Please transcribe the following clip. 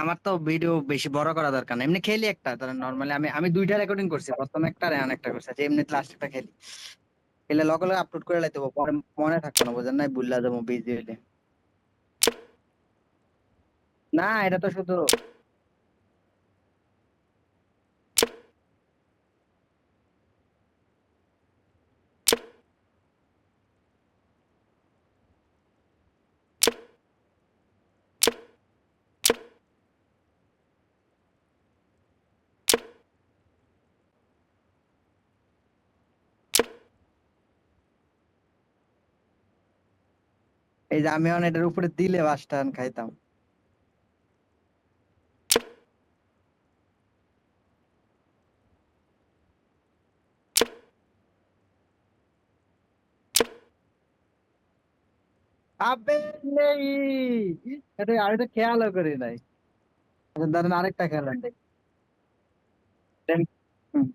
আমার তো ভিডিও বেশি বড় করা দরকার না, এমনি খেলি একটা, ধরেন নর্মালি আমি আমি দুইটা রেকর্ডিং করছি, প্রথম একটা আর এখন একটা করছি, এমনি লাস্ট একটা খেলি, খেলে লগে লগে আপলোড করে লাইতে হবে, পরে মনে থাকতো না, বুঝেন নাই, ভুল্লা যাবো বিজি হইলে। না, এটা তো শুধু এই যে আমি এখন এটার উপরে দিলে বাসটা খাইতাম। আবে নেই, এটা আমি তো খেয়ালও করি নাই। আচ্ছা, ধরেন আরেকটা খেলেন দেখ। দেন, হুম।